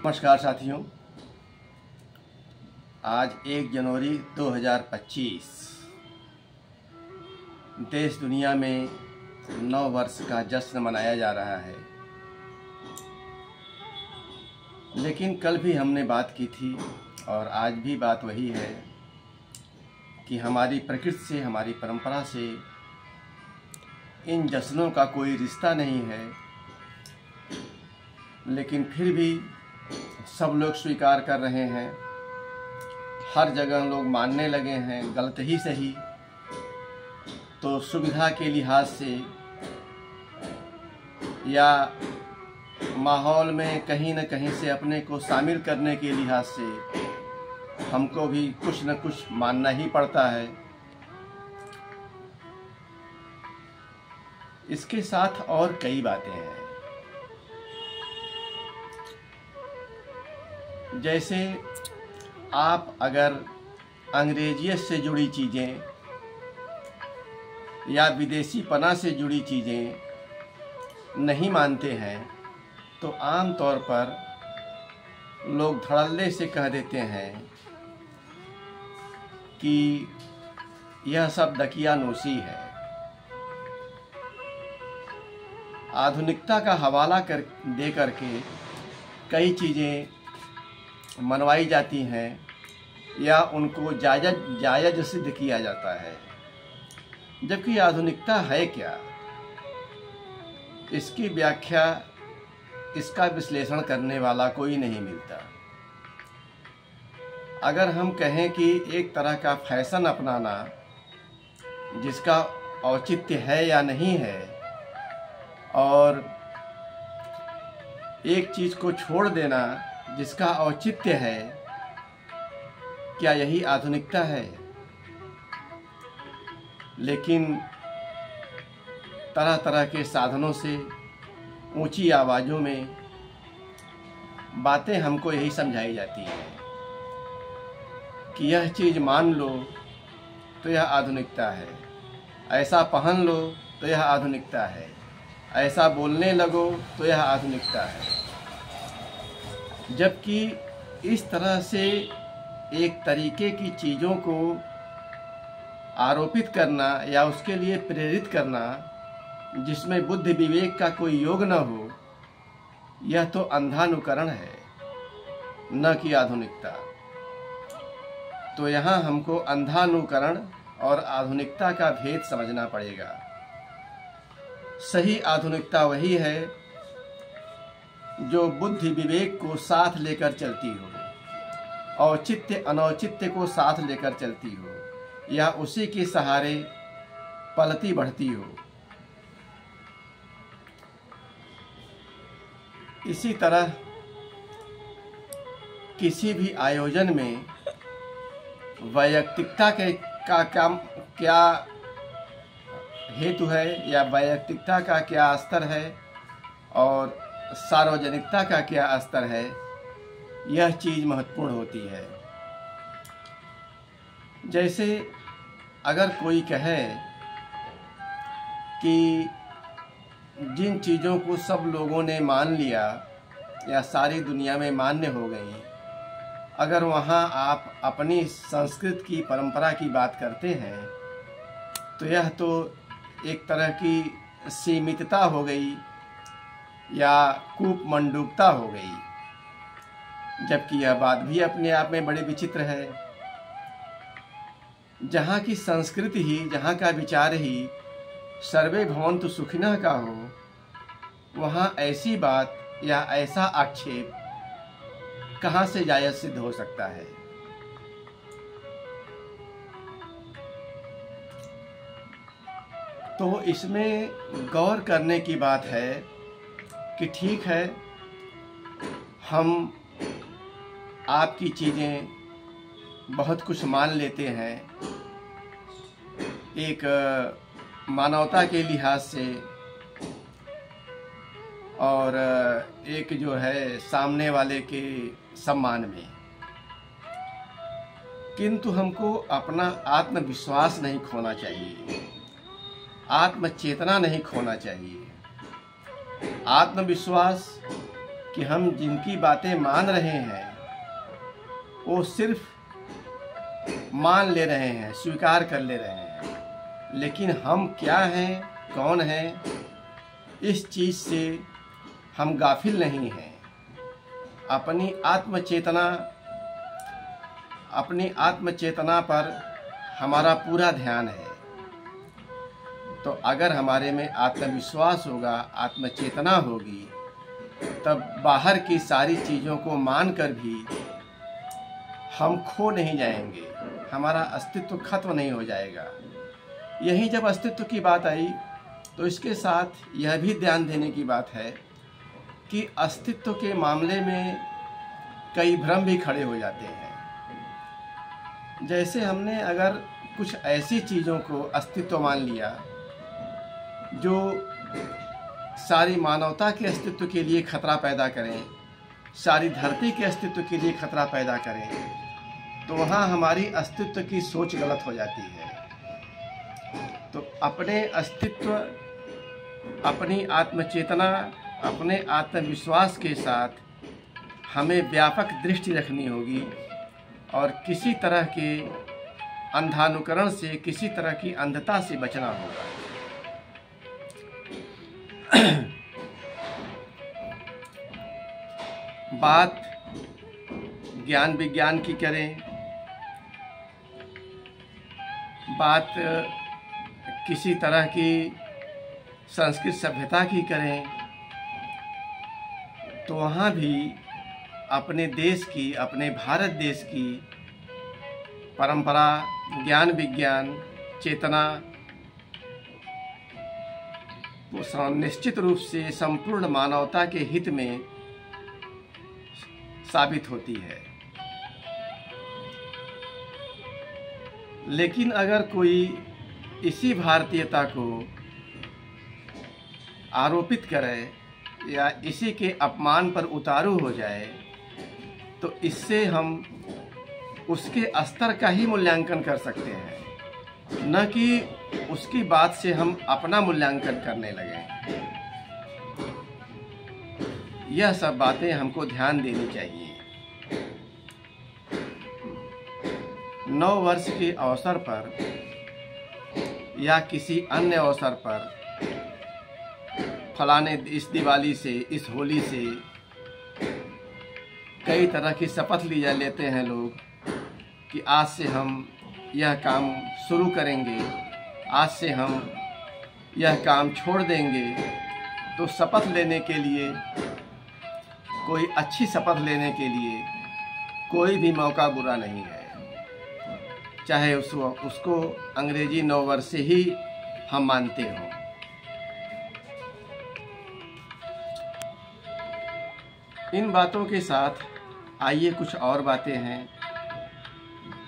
नमस्कार साथियों, आज 1 जनवरी 2025 देश दुनिया में नव वर्ष का जश्न मनाया जा रहा है। लेकिन कल भी हमने बात की थी और आज भी बात वही है कि हमारी प्रकृति से, हमारी परंपरा से इन जश्नों का कोई रिश्ता नहीं है। लेकिन फिर भी सब लोग स्वीकार कर रहे हैं, हर जगह लोग मानने लगे हैं, गलत ही सही। तो सुविधा के लिहाज से या माहौल में कहीं न कहीं से अपने को शामिल करने के लिहाज से हमको भी कुछ न कुछ मानना ही पड़ता है। इसके साथ और कई बातें हैं, जैसे आप अगर अंग्रेजियत से जुड़ी चीज़ें या विदेशी पना से जुड़ी चीज़ें नहीं मानते हैं तो आम तौर पर लोग धड़ल्ले से कह देते हैं कि यह सब दकियानूसी है। आधुनिकता का हवाला दे करके कई चीज़ें मनवाई जाती हैं या उनको जायज़ सिद्ध किया जाता है, जबकि आधुनिकता है क्या, इसकी व्याख्या, इसका विश्लेषण करने वाला कोई नहीं मिलता। अगर हम कहें कि एक तरह का फैशन अपनाना जिसका औचित्य है या नहीं है, और एक चीज़ को छोड़ देना जिसका औचित्य है, क्या यही आधुनिकता है? लेकिन तरह तरह के साधनों से ऊंची आवाज़ों में बातें हमको यही समझाई जाती हैं कि यह चीज़ मान लो तो यह आधुनिकता है, ऐसा पहन लो तो यह आधुनिकता है, ऐसा बोलने लगो तो यह आधुनिकता है। जबकि इस तरह से एक तरीके की चीज़ों को आरोपित करना या उसके लिए प्रेरित करना जिसमें बुद्धि विवेक का कोई योग न हो, यह तो अंधानुकरण है, न कि आधुनिकता। तो यहाँ हमको अंधानुकरण और आधुनिकता का भेद समझना पड़ेगा। सही आधुनिकता वही है जो बुद्धि विवेक को साथ लेकर चलती हो, औचित्य अनौचित्य को साथ लेकर चलती हो, या उसी के सहारे पलती बढ़ती हो। इसी तरह किसी भी आयोजन में वैयक्तिकता का क्या हेतु है या वैयक्तिकता का क्या स्तर है और सार्वजनिकता का क्या स्तर है, यह चीज़ महत्वपूर्ण होती है। जैसे अगर कोई कहे कि जिन चीज़ों को सब लोगों ने मान लिया या सारी दुनिया में मान्य हो गई, अगर वहाँ आप अपनी संस्कृत की परंपरा की बात करते हैं तो यह तो एक तरह की सीमितता हो गई या कूपमंडूकता हो गई। जबकि यह बात भी अपने आप में बड़ी विचित्र है। जहाँ की संस्कृति ही, जहाँ का विचार ही सर्वे भवन्तु सुखिनः का हो, वहाँ ऐसी बात या ऐसा आक्षेप कहाँ से जायज़ सिद्ध हो सकता है? तो इसमें गौर करने की बात है कि ठीक है, हम आपकी चीज़ें बहुत कुछ मान लेते हैं, एक मानवता के लिहाज से और एक जो है सामने वाले के सम्मान में, किंतु हमको अपना आत्मविश्वास नहीं खोना चाहिए, आत्मचेतना नहीं खोना चाहिए। आत्मविश्वास कि हम जिनकी बातें मान रहे हैं वो सिर्फ मान ले रहे हैं, स्वीकार कर ले रहे हैं, लेकिन हम क्या हैं, कौन हैं, इस चीज़ से हम गाफिल नहीं हैं। अपनी आत्मचेतना पर हमारा पूरा ध्यान है। तो अगर हमारे में आत्मविश्वास होगा, आत्मचेतना होगी, तब बाहर की सारी चीज़ों को मानकर भी हम खो नहीं जाएंगे, हमारा अस्तित्व खत्म नहीं हो जाएगा। यही जब अस्तित्व की बात आई तो इसके साथ यह भी ध्यान देने की बात है कि अस्तित्व के मामले में कई भ्रम भी खड़े हो जाते हैं। जैसे हमने अगर कुछ ऐसी चीज़ों को अस्तित्व मान लिया जो सारी मानवता के अस्तित्व के लिए खतरा पैदा करें, सारी धरती के अस्तित्व के लिए खतरा पैदा करें, तो वहाँ हमारी अस्तित्व की सोच गलत हो जाती है। तो अपने अस्तित्व, अपनी आत्मचेतना, अपने आत्मविश्वास के साथ हमें व्यापक दृष्टि रखनी होगी और किसी तरह के अंधानुकरण से, किसी तरह की अंधता से बचना होगा। बात ज्ञान विज्ञान की करें, बात किसी तरह की संस्कृत सभ्यता की करें, तो वहाँ भी अपने देश की, अपने भारत देश की परंपरा, ज्ञान विज्ञान, चेतना वो निश्चित रूप से संपूर्ण मानवता के हित में साबित होती है। लेकिन अगर कोई इसी भारतीयता को आरोपित करे या इसी के अपमान पर उतारू हो जाए, तो इससे हम उसके स्तर का ही मूल्यांकन कर सकते हैं, न कि उसकी बात से हम अपना मूल्यांकन करने लगें। यह सब बातें हमको ध्यान देनी चाहिए। नव वर्ष के अवसर पर या किसी अन्य अवसर पर, फलाने इस दिवाली से, इस होली से कई तरह की शपथ लिया लेते हैं लोग कि आज से हम यह काम शुरू करेंगे, आज से हम यह काम छोड़ देंगे। तो शपथ लेने के लिए, कोई अच्छी शपथ लेने के लिए कोई भी मौका बुरा नहीं है, चाहे उसको अंग्रेजी नव वर्ष से ही हम मानते हों। इन बातों के साथ आइए कुछ और बातें हैं,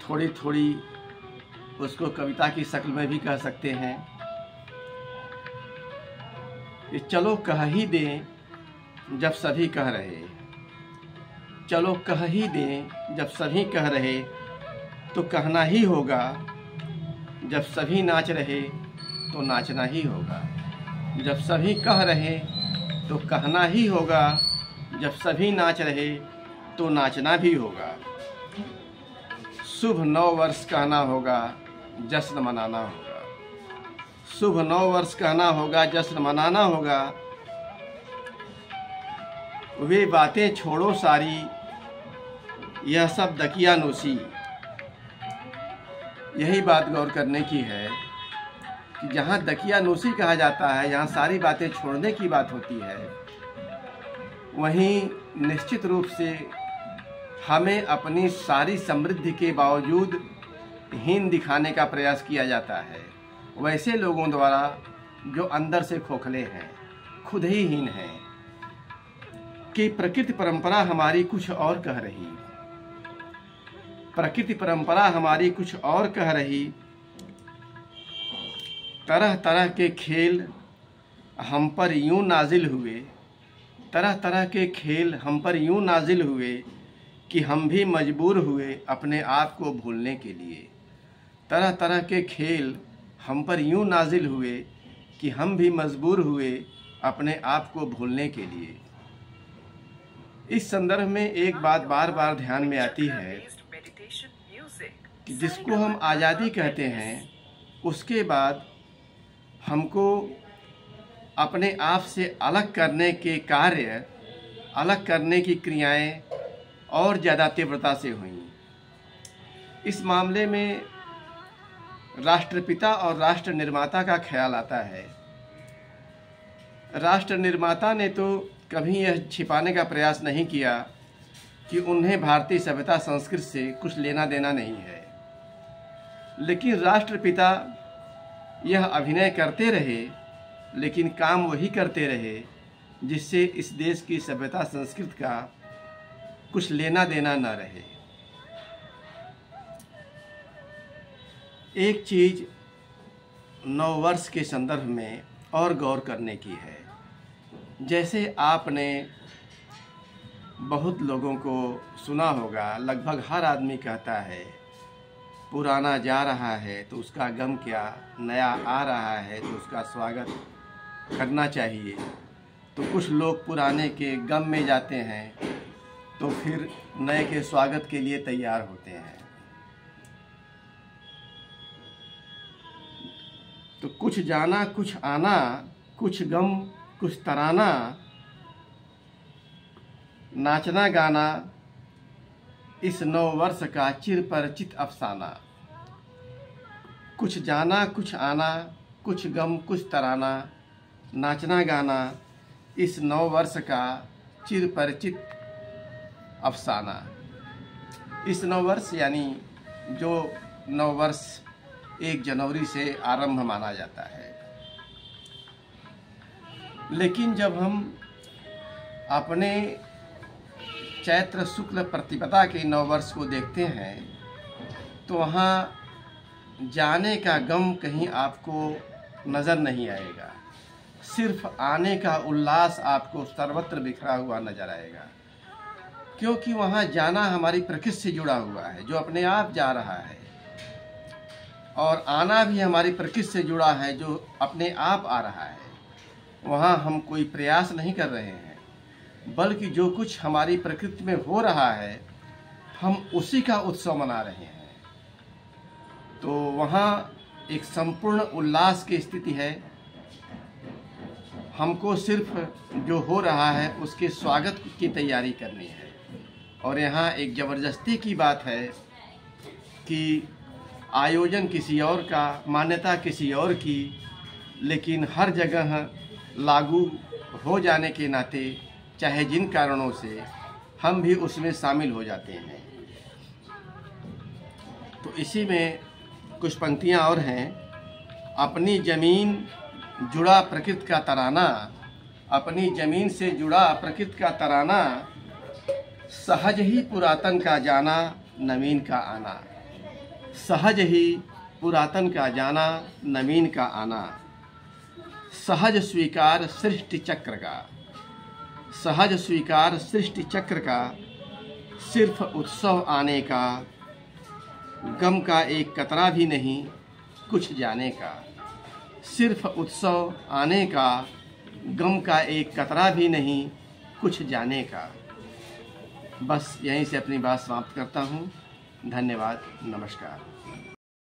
थोड़ी थोड़ी उसको कविता की शक्ल में भी कह सकते हैं कि चलो कह ही दें जब सभी कह रहे, चलो कह ही दें जब सभी कह रहे, तो कहना ही होगा। जब सभी नाच रहे तो नाचना ही होगा। जब सभी कह रहे तो कहना ही होगा। जब सभी नाच रहे तो नाचना भी होगा। शुभ नव वर्ष कहना होगा, जश्न मनाना होगा। शुभ नव वर्ष कहना होगा, जश्न मनाना होगा। वे बातें छोड़ो सारी, यह सब दकियानूसी। यही बात गौर करने की है कि जहाँ दकियानूसी कहा जाता है, यहाँ सारी बातें छोड़ने की बात होती है, वहीं निश्चित रूप से हमें अपनी सारी समृद्धि के बावजूद हीन दिखाने का प्रयास किया जाता है, वैसे लोगों द्वारा जो अंदर से खोखले हैं, खुद ही हीन हैं। कि प्रकृति परंपरा हमारी कुछ और कह रही, प्रकृति परंपरा हमारी कुछ और कह रही। तरह तरह के खेल हम पर यूं नाजिल हुए, तरह तरह के खेल हम पर यूं नाजिल हुए कि हम भी मजबूर हुए अपने आप को भूलने के लिए। तरह तरह के खेल हम पर यूं नाजिल हुए कि हम भी मजबूर हुए अपने आप को भूलने के लिए। इस संदर्भ में एक बात बार बार ध्यान में आती है कि जिसको हम आज़ादी कहते हैं, उसके बाद हमको अपने आप से अलग करने के कार्य, अलग करने की क्रियाएं और ज़्यादा तीव्रता से हुई। इस मामले में राष्ट्रपिता और राष्ट्र निर्माता का ख्याल आता है। राष्ट्र निर्माता ने तो कभी यह छिपाने का प्रयास नहीं किया कि उन्हें भारतीय सभ्यता संस्कृति से कुछ लेना देना नहीं है, लेकिन राष्ट्रपिता यह अभिनय करते रहे, लेकिन काम वही करते रहे जिससे इस देश की सभ्यता संस्कृति का कुछ लेना देना न रहे। एक चीज़ नववर्ष के संदर्भ में और गौर करने की है। जैसे आपने बहुत लोगों को सुना होगा, लगभग हर आदमी कहता है पुराना जा रहा है तो उसका गम क्या, नया आ रहा है तो उसका स्वागत करना चाहिए। तो कुछ लोग पुराने के गम में जाते हैं तो फिर नए के स्वागत के लिए तैयार होते हैं। तो कुछ जाना कुछ आना, कुछ गम कुछ तराना, नाचना गाना इस नव वर्ष का चिरपरिचित अफसाना। कुछ जाना कुछ आना, कुछ गम कुछ तराना, नाचना गाना इस नव वर्ष का चिरपरिचित अफसाना। इस नव वर्ष यानी जो नव वर्ष 1 जनवरी से आरंभ माना जाता है। लेकिन जब हम अपने चैत्र शुक्ल प्रतिपदा के नव वर्ष को देखते हैं तो वहाँ जाने का गम कहीं आपको नज़र नहीं आएगा, सिर्फ आने का उल्लास आपको सर्वत्र बिखरा हुआ नजर आएगा। क्योंकि वहाँ जाना हमारी प्रकृति से जुड़ा हुआ है, जो अपने आप जा रहा है, और आना भी हमारी प्रकृति से जुड़ा है, जो अपने आप आ रहा है। वहाँ हम कोई प्रयास नहीं कर रहे हैं, बल्कि जो कुछ हमारी प्रकृति में हो रहा है हम उसी का उत्सव मना रहे हैं। तो वहाँ एक संपूर्ण उल्लास की स्थिति है। हमको सिर्फ जो हो रहा है उसके स्वागत की तैयारी करनी है। और यहाँ एक ज़बरदस्ती की बात है कि आयोजन किसी और का, मान्यता किसी और की, लेकिन हर जगह लागू हो जाने के नाते चाहे जिन कारणों से हम भी उसमें शामिल हो जाते हैं। तो इसी में कुछ पंक्तियाँ और हैं। अपनी ज़मीन जुड़ा प्रकृति का तराना, अपनी ज़मीन से जुड़ा प्रकृति का तराना, सहज ही पुरातन का जाना नवीन का आना। सहज ही पुरातन का जाना नवीन का आना, सहज स्वीकार सृष्टि चक्र का। सहज स्वीकार सृष्टि चक्र का, सिर्फ उत्सव आने का, गम का एक कतरा भी नहीं कुछ जाने का। सिर्फ उत्सव आने का, गम का एक कतरा भी नहीं कुछ जाने का। बस यहीं से अपनी बात समाप्त करता हूँ। धन्यवाद, नमस्कार।